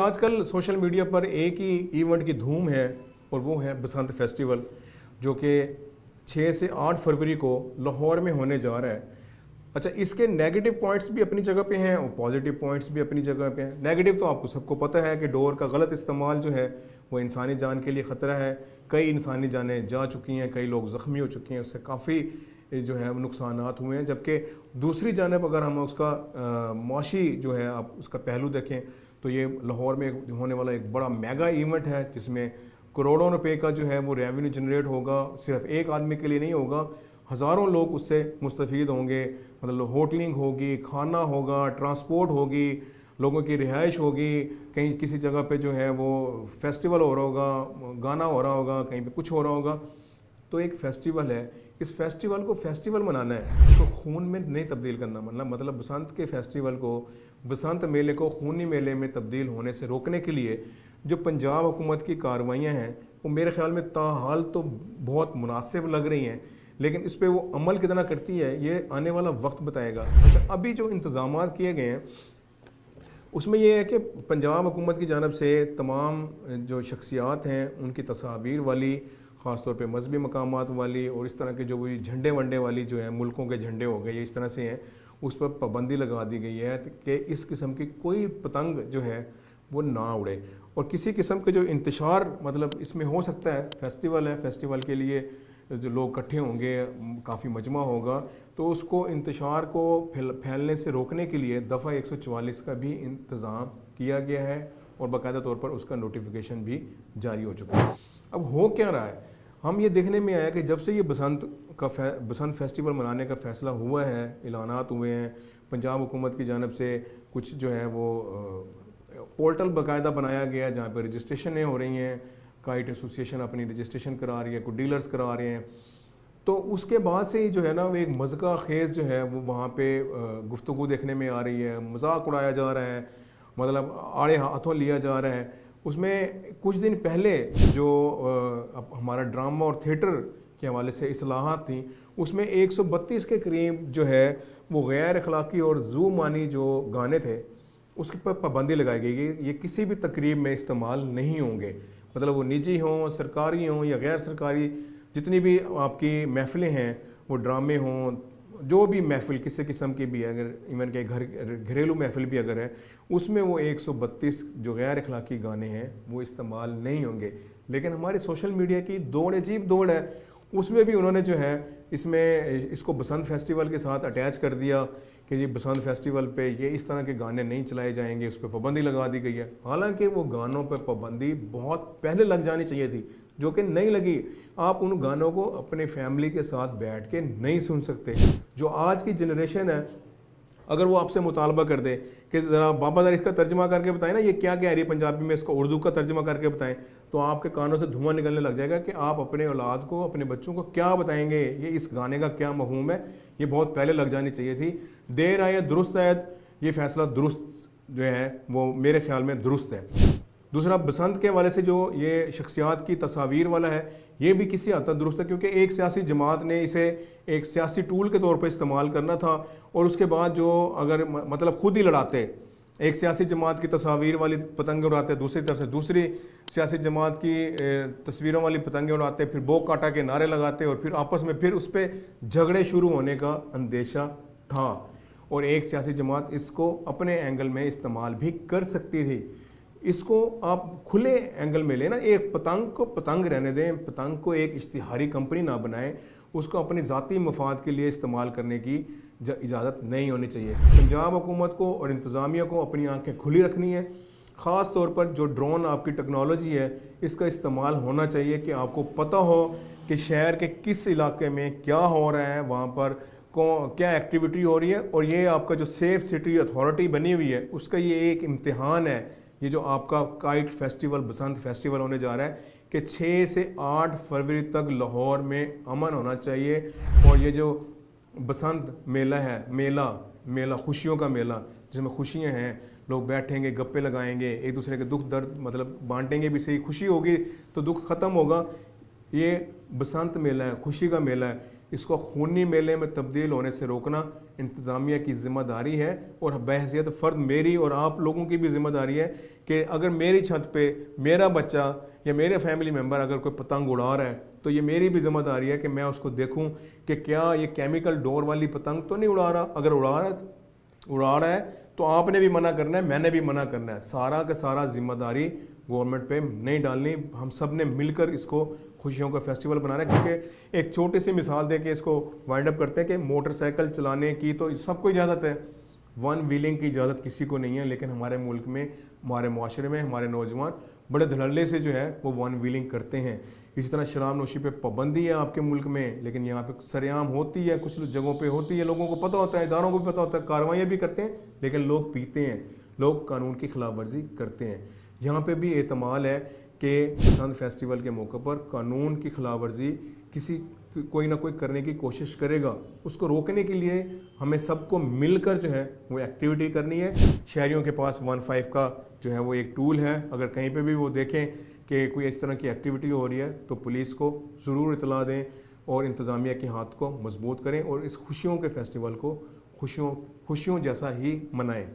آج کل social media پر ایک ہی ایونٹ کی دھوم ہے اور وہ ہے بسنت فیسٹیول، جو کہ 6 سے 8 فروری کو لاہور میں ہونے جا رہا ہے۔ اچھا، اس کے نیگیٹو پوائنٹس بھی اپنی جگہ پہ ہیں اور پازیٹیو پوائنٹس بھی اپنی جگہ پہ ہیں۔ نیگیٹو تو آپ کو سب کو پتہ ہے کہ ڈور کا غلط استعمال جو ہے وہ انسانی جان کے لیے خطرہ ہے، کئی انسانی جانیں جا چکی ہیں، کئی لوگ زخمی ہو چکے ہیں، اس سے کافی جو ہے نقصانات ہوئے ہیں۔ جبکہ دوسری جانب اگر ہم اس کا معاشی جو ہے آپ اس کا پہلو دیکھیں تو یہ لاہور میں ہونے والا ایک بڑا میگا ایونٹ ہے، جس میں کروڑوں روپے کا جو ہے وہ ریونیو جنریٹ ہوگا۔ صرف ایک آدمی کے لیے نہیں ہوگا، ہزاروں لوگ اس سے مستفید ہوں گے۔ مطلب ہوٹلنگ ہوگی، کھانا ہوگا، ٹرانسپورٹ ہوگی، لوگوں کی رہائش ہوگی، کہیں کسی جگہ پہ جو ہے وہ فیسٹیول ہو رہا ہوگا، گانا ہو رہا ہوگا، کہیں پہ کچھ ہو رہا ہوگا۔ تو ایک فیسٹیول ہے، اس فیسٹیول کو فیسٹیول منانا ہے، اس کو خون میں نہیں تبدیل کرنا۔ مطلب بسنت کے فیسٹیول کو، بسنت میلے کو خونی میلے میں تبدیل ہونے سے روکنے کے لیے جو پنجاب حکومت کی کارروائیاں ہیں وہ میرے خیال میں تاحال تو بہت مناسب لگ رہی ہیں، لیکن اس پہ وہ عمل کتنا کرتی ہے یہ آنے والا وقت بتائے گا۔ اچھا، ابھی جو انتظامات کیے گئے ہیں اس میں یہ ہے کہ پنجاب حکومت کی جانب سے تمام جو شخصیات ہیں ان کی تصاویر والی، خاص طور پہ مذہبی مقامات والی اور اس طرح کے جو وہ جھنڈے ونڈے والی جو ہیں، ملکوں کے جھنڈے ہو گئے، یہ اس طرح سے ہیں، اس پر پابندی لگا دی گئی ہے کہ اس قسم کی کوئی پتنگ جو ہے وہ نہ اڑے، اور کسی قسم کے جو انتشار مطلب اس میں ہو سکتا ہے، فیسٹیول ہے، فیسٹیول کے لیے جو لوگ اکٹھے ہوں گے، کافی مجمع ہوگا، تو اس کو انتشار کو پھیلنے سے روکنے کے لیے دفعہ 144 کا بھی انتظام کیا گیا ہے اور باقاعدہ طور پر اس کا نوٹیفیکیشن بھی جاری ہو چکا ہے۔ اب ہو کیا رہا ہے، ہم یہ دیکھنے میں آیا کہ جب سے یہ بسنت فیسٹیول منانے کا فیصلہ ہوا ہے، اعلانات ہوئے ہیں پنجاب حکومت کی جانب سے، کچھ جو ہے وہ پورٹل باقاعدہ بنایا گیا جہاں پہ رجسٹریشنیں ہو رہی ہیں، کائٹ ایسوسیشن اپنی رجسٹریشن کرا رہی ہے، کوئی ڈیلرز کرا رہے ہیں، تو اس کے بعد سے ہی جو ہے نا وہ ایک مذاق خیز جو ہے وہ وہاں پہ گفتگو دیکھنے میں آ رہی ہے، مذاق اڑایا جا رہا ہے، مطلب آڑے ہاتھوں لیا جا رہا ہے۔ اس میں کچھ دن پہلے جو ہمارا ڈرامہ اور تھیٹر کے حوالے سے اصلاحات تھیں، اس میں 132 کے قریب جو ہے وہ غیر اخلاقی اور ذو معنی جو گانے تھے اس پر پابندی لگائی گئی کہ یہ کسی بھی تقریب میں استعمال نہیں ہوں گے، مطلب وہ نجی ہوں، سرکاری ہوں یا غیر سرکاری، جتنی بھی آپ کی محفلیں ہیں، وہ ڈرامے ہوں، جو بھی محفل کسی قسم کی بھی ہے، اگر ایون کہ گھریلو محفل بھی اگر ہے، اس میں وہ 132 جو غیر اخلاقی گانے ہیں وہ استعمال نہیں ہوں گے۔ لیکن ہمارے سوشل میڈیا کی دوڑ عجیب دوڑ ہے، اس میں بھی انہوں نے جو ہے اس کو بسنت فیسٹیول کے ساتھ اٹیچ کر دیا کہ جی بسنت فیسٹیول پہ یہ اس طرح کے گانے نہیں چلائے جائیں گے، اس پہ پابندی لگا دی گئی ہے۔ حالانکہ وہ گانوں پہ پابندی بہت پہلے لگ جانی چاہیے تھی، جو کہ نہیں لگی۔ آپ ان گانوں کو اپنے فیملی کے ساتھ بیٹھ کے نہیں سن سکتے۔ جو آج کی جنریشن ہے، اگر وہ آپ سے مطالبہ کر دے کہ ذرا بابا ذرا اس کا ترجمہ کر کے بتائیں نا، یہ کیا کہہ رہی ہے پنجابی میں، اس کو اردو کا ترجمہ کر کے بتائیں، تو آپ کے کانوں سے دھواں نکلنے لگ جائے گا کہ آپ اپنے اولاد کو، اپنے بچوں کو کیا بتائیں گے، یہ اس گانے کا کیا مفہوم ہے۔ یہ بہت پہلے لگ جانی چاہیے تھی۔ دیر آئے درست آئے، یہ فیصلہ درست جو ہے وہ میرے خیال میں درست ہے۔ دوسرا، بسنت کے حوالے سے جو یہ شخصیات کی تصاویر والا ہے، یہ بھی کسی حد تک درست ہے، کیونکہ ایک سیاسی جماعت نے اسے ایک سیاسی ٹول کے طور پر استعمال کرنا تھا، اور اس کے بعد جو اگر مطلب خود ہی لڑاتے، ایک سیاسی جماعت کی تصاویر والی پتنگیں اڑاتے، دوسری طرف سے دوسری سیاسی جماعت کی تصویروں والی پتنگیں اڑاتے، پھر بو کاٹا کے نعرے لگاتے، اور پھر آپس میں پھر اس پہ جھگڑے شروع ہونے کا اندیشہ تھا، اور ایک سیاسی جماعت اس کو اپنے اینگل میں استعمال بھی کر سکتی تھی۔ اس کو آپ کھلے اینگل میں لیں نا، ایک پتنگ کو پتنگ رہنے دیں، پتنگ کو ایک اشتہاری کمپنی نہ بنائیں، اس کو اپنی ذاتی مفاد کے لیے استعمال کرنے کی اجازت نہیں ہونی چاہیے۔ پنجاب حکومت کو اور انتظامیہ کو اپنی آنکھیں کھلی رکھنی ہے، خاص طور پر جو ڈرون آپ کی ٹیکنالوجی ہے اس کا استعمال ہونا چاہیے کہ آپ کو پتہ ہو کہ شہر کے کس علاقے میں کیا ہو رہا ہے، وہاں پر کیا ایکٹیویٹی ہو رہی ہے، اور یہ آپ کا جو سیف سٹی اتھارٹی بنی ہوئی ہے اس کا یہ ایک امتحان ہے، یہ جو آپ کا کائٹ فیسٹیول، بسنت فیسٹیول ہونے جا رہا ہے، کہ 6 سے 8 فروری تک لاہور میں امن ہونا چاہیے، اور یہ جو بسنت میلہ ہے، میلہ خوشیوں کا میلہ، جس میں خوشیاں ہیں، لوگ بیٹھیں گے، گپے لگائیں گے، ایک دوسرے کے دکھ درد مطلب بانٹیں گے بھی صحیح، خوشی ہوگی تو دکھ ختم ہوگا۔ یہ بسنت میلہ ہے، خوشی کا میلہ ہے، اس کو خونی میلے میں تبدیل ہونے سے روکنا انتظامیہ کی ذمہ داری ہے، اور بحیثیت فرد میری اور آپ لوگوں کی بھی ذمہ داری ہے کہ اگر میری چھت پہ میرا بچہ یا میرے فیملی ممبر اگر کوئی پتنگ اڑا رہا ہے تو یہ میری بھی ذمہ داری ہے کہ میں اس کو دیکھوں کہ کیا یہ کیمیکل ڈور والی پتنگ تو نہیں اڑا رہا. اگر اڑا رہا ہے تو آپ نے بھی منع کرنا ہے، میں نے بھی منع کرنا ہے. سارا کا سارا ذمہ داری گورنمنٹ پہ نہیں ڈالنی، ہم سب نے مل کر اس کو خوشیوں کا فیسٹیول بنانا ہے. کیونکہ ایک چھوٹی سی مثال دے کے اس کو وائنڈ اپ کرتے ہیں کہ موٹر سائیکل چلانے کی تو سب کو اجازت ہے، ون ویلنگ کی اجازت کسی کو نہیں ہے. لیکن ہمارے ملک میں، ہمارے معاشرے میں ہمارے نوجوان بڑے دھڑلے سے جو ہے وہ ون ویلنگ کرتے ہیں. اسی طرح شراب نوشی پہ پابندی ہے آپ کے ملک میں، لیکن یہاں پہ سر عام ہوتی ہے، کچھ جگہوں پہ ہوتی ہے، لوگوں کو پتہ ہوتا ہے، اداروں کو بھی پتہ ہوتا ہے، کارروائیاں بھی کرتے ہیں، لیکن لوگ پیتے ہیں، لوگ قانون کی خلاف ورزی کرتے ہیں. یہاں پہ بھی احتمال ہے کہ بسنت فیسٹیول کے موقع پر قانون کی خلاف ورزی کوئی نہ کوئی کرنے کی کوشش کرے گا. اس کو روکنے کے لیے ہمیں سب کو مل کر جو ہے وہ ایکٹیویٹی کرنی ہے. شہریوں کے پاس 15 کا جو ہے وہ ایک ٹول ہے، اگر کہیں پہ بھی وہ دیکھیں کہ کوئی اس طرح کی ایکٹیویٹی ہو رہی ہے تو پولیس کو ضرور اطلاع دیں اور انتظامیہ کے ہاتھ کو مضبوط کریں اور اس خوشیوں کے فیسٹیول کو خوشیوں جیسا ہی منائیں.